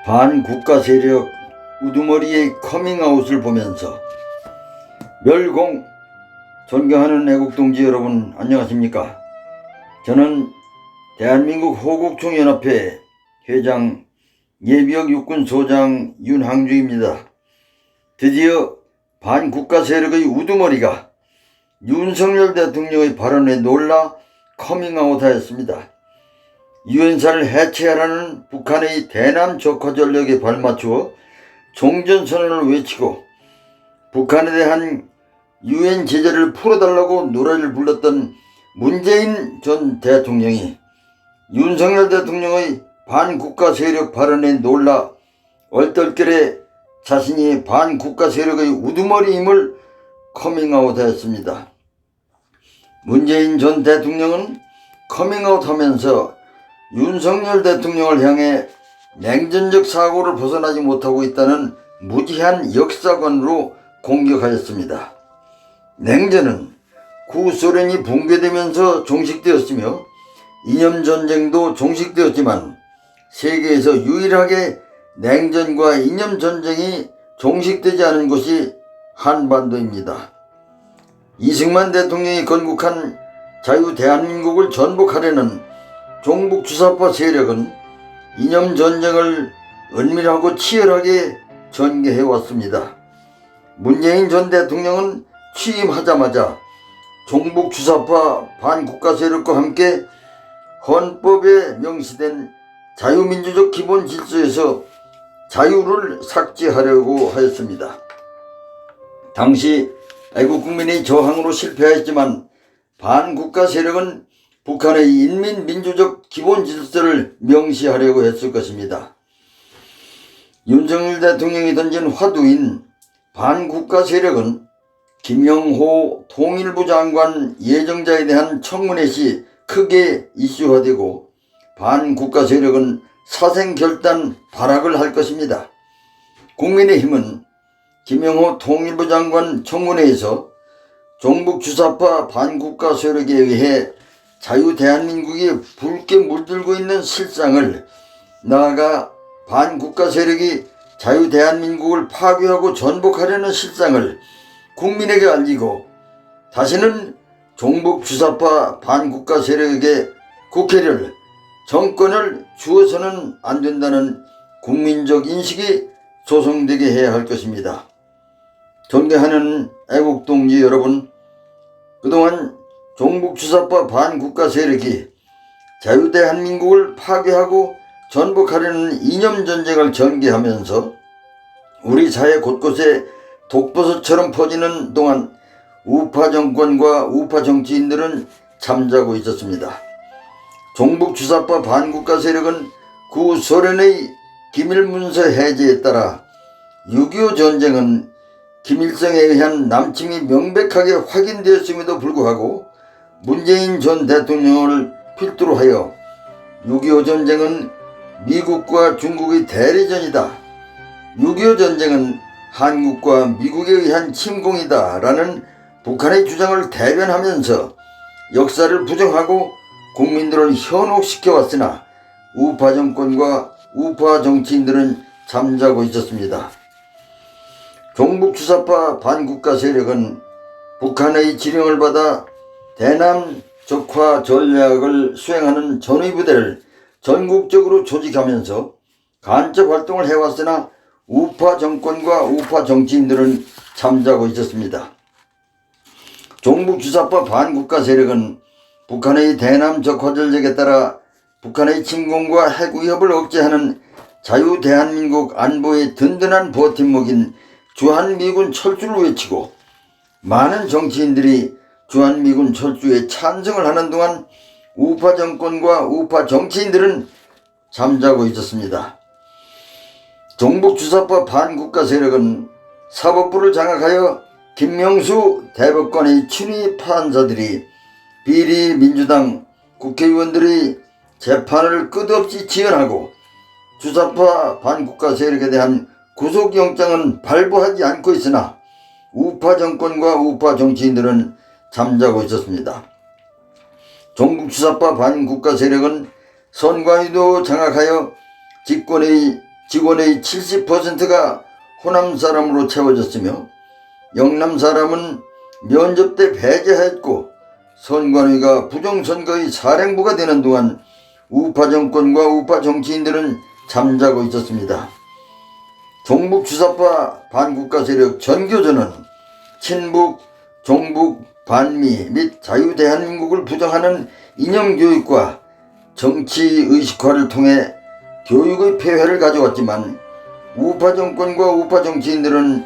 반국가 세력 우두머리의 커밍아웃을 보면서 멸공! 존경하는 애국동지 여러분 안녕하십니까. 저는 대한민국 호국총연합회 회장 예비역 육군소장 윤항주입니다. 드디어 반국가 세력의 우두머리가 윤석열 대통령의 발언에 놀라 커밍아웃하였습니다. 유엔사를 해체하라는 북한의 대남 적화 전략에 발맞추어 종전선언을 외치고 북한에 대한 유엔 제재를 풀어달라고 노래를 불렀던 문재인 전 대통령이 윤석열 대통령의 반국가 세력 발언에 놀라 얼떨결에 자신이 반국가 세력의 우두머리임을 커밍아웃하였습니다. 문재인 전 대통령은 커밍아웃하면서 윤석열 대통령을 향해 냉전적 사고를 벗어나지 못하고 있다는 무지한 역사관으로 공격하였습니다. 냉전은 구소련이 붕괴되면서 종식되었으며 이념전쟁도 종식되었지만 세계에서 유일하게 냉전과 이념전쟁이 종식되지 않은 곳이 한반도입니다. 이승만 대통령이 건국한 자유 대한민국을 전복하려는 종북주사파 세력은 이념전쟁을 은밀하고 치열하게 전개해왔습니다. 문재인 전 대통령은 취임하자마자 종북주사파 반국가 세력과 함께 헌법에 명시된 자유민주적 기본 질서에서 자유를 삭제하려고 하였습니다. 당시 애국국민의 저항으로 실패하였지만 반국가 세력은 북한의 인민민주적 기본 질서를 명시하려고 했을 것입니다. 윤석열 대통령이 던진 화두인 반국가 세력은 김영호 통일부 장관 예정자에 대한 청문회 시 크게 이슈화되고 반국가 세력은 사생결단 발악을 할 것입니다. 국민의힘은 김영호 통일부 장관 청문회에서 종북주사파 반국가 세력에 의해 자유 대한민국이 붉게 물들고 있는 실상을, 나아가 반국가 세력이 자유 대한민국을 파괴하고 전복하려는 실상을 국민에게 알리고 다시는 종북주사파 반국가 세력에게 국회를, 정권을 주어서는 안 된다는 국민적 인식이 조성되게 해야 할 것입니다. 존경하는 애국동지 여러분, 그동안 종북주사파 반국가 세력이 자유대한민국을 파괴하고 전복하려는 이념전쟁을 전개하면서 우리 사회 곳곳에 독버섯처럼 퍼지는 동안 우파 정권과 우파 정치인들은 잠자고 있었습니다. 종북주사파 반국가 세력은 구소련의 기밀문서 해제에 따라 6.25 전쟁은 김일성에 의한 남침이 명백하게 확인되었음에도 불구하고 문재인 전 대통령을 필두로 하여 6.25 전쟁은 미국과 중국의 대리전이다, 6.25 전쟁은 한국과 미국에 의한 침공이다 라는 북한의 주장을 대변하면서 역사를 부정하고 국민들을 현혹시켜왔으나 우파 정권과 우파 정치인들은 잠자고 있었습니다. 종북주사파 반국가 세력은 북한의 지령을 받아 대남 적화 전략을 수행하는 전위부대를 전국적으로 조직하면서 간첩 활동을 해왔으나 우파 정권과 우파 정치인들은 잠자고 있었습니다. 종북주사파 반국가 세력은 북한의 대남 적화 전략에 따라 북한의 침공과 핵 위협을 억제하는 자유 대한민국 안보의 든든한 버팀목인 주한미군 철수를 외치고 많은 정치인들이 주한미군 철수에 찬성을 하는 동안 우파 정권과 우파 정치인들은 잠자고 있었습니다. 종북주사파 반국가 세력은 사법부를 장악하여 김명수 대법관의 친위 판사들이 비리 민주당 국회의원들의 재판을 끝없이 지연하고 주사파 반국가 세력에 대한 구속영장은 발부하지 않고 있으나 우파 정권과 우파 정치인들은 잠자고 있었습니다. 종북주사파 반국가 세력은 선관위도 장악하여 집권의 직원의 70%가 호남 사람으로 채워졌으며 영남 사람은 면접 때 배제하였고 선관위가 부정선거의 사령부가 되는 동안 우파 정권과 우파 정치인들은 잠자고 있었습니다. 종북 주사파 반국가 세력 전교조는 친북, 종북, 반미 및 자유대한민국을 부정하는 이념교육과 정치의식화를 통해 교육의 폐해를 가져왔지만 우파 정권과 우파 정치인들은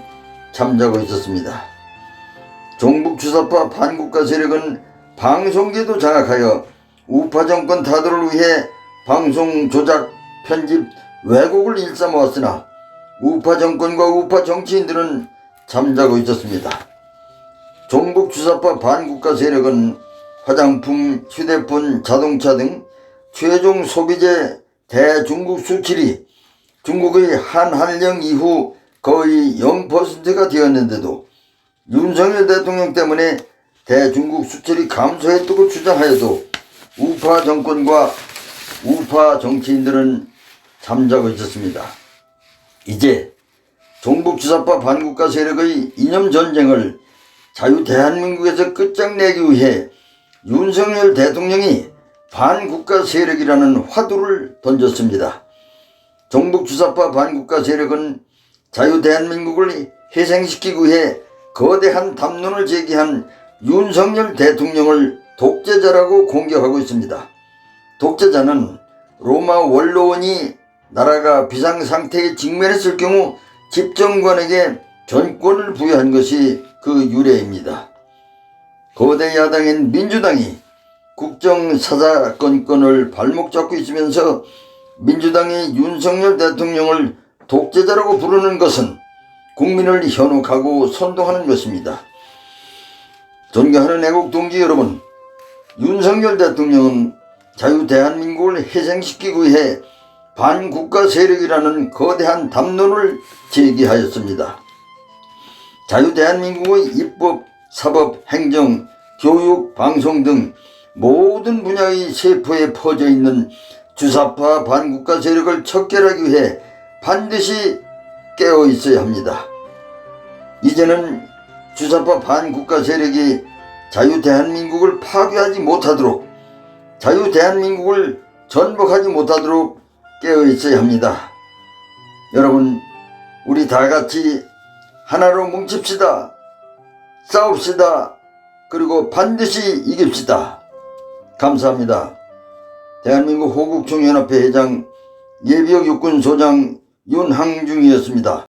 잠자고 있었습니다. 종북 주사파 반국가 세력은 방송계도 장악하여 우파 정권 타도를 위해 방송 조작, 편집, 왜곡을 일삼아왔으나 우파 정권과 우파 정치인들은 잠자고 있었습니다. 종북 주사파 반국가 세력은 화장품, 휴대폰, 자동차 등 최종 소비재 대중국 수출이 중국의 한한령 이후 거의 0%가 되었는데도 윤석열 대통령 때문에 대중국 수출이 감소했다고 주장하여도 우파 정권과 우파 정치인들은 잠자고 있었습니다. 이제 종북 주사파 반국가 세력의 이념 전쟁을 자유대한민국에서 끝장내기 위해 윤석열 대통령이 반국가 세력이라는 화두를 던졌습니다. 종북 주사파 반국가 세력은 자유대한민국을 희생시키기 위해 거대한 담론을 제기한 윤석열 대통령을 독재자라고 공격하고 있습니다. 독재자는 로마 원로원이 나라가 비상상태에 직면했을 경우 집정관에게 전권을 부여한 것이 그 유래입니다. 거대 야당인 민주당이 국정사사건건을 발목 잡고 있으면서 민주당이 윤석열 대통령을 독재자라고 부르는 것은 국민을 현혹하고 선동하는 것입니다. 존경하는 애국 동지 여러분, 윤석열 대통령은 자유대한민국을 희생시키기 위해 반국가 세력이라는 거대한 담론을 제기하였습니다. 자유대한민국의 입법, 사법, 행정, 교육, 방송 등 모든 분야의 세포에 퍼져 있는 주사파 반국가 세력을 척결하기 위해 반드시 깨어 있어야 합니다. 이제는 주사파 반국가 세력이 자유대한민국을 파괴하지 못하도록, 자유대한민국을 전복하지 못하도록 깨어 있어야 합니다. 여러분, 우리 다 같이 하나로 뭉칩시다. 싸웁시다. 그리고 반드시 이깁시다. 감사합니다. 대한민국 호국총연합회 회장 예비역 육군소장 윤항중이었습니다.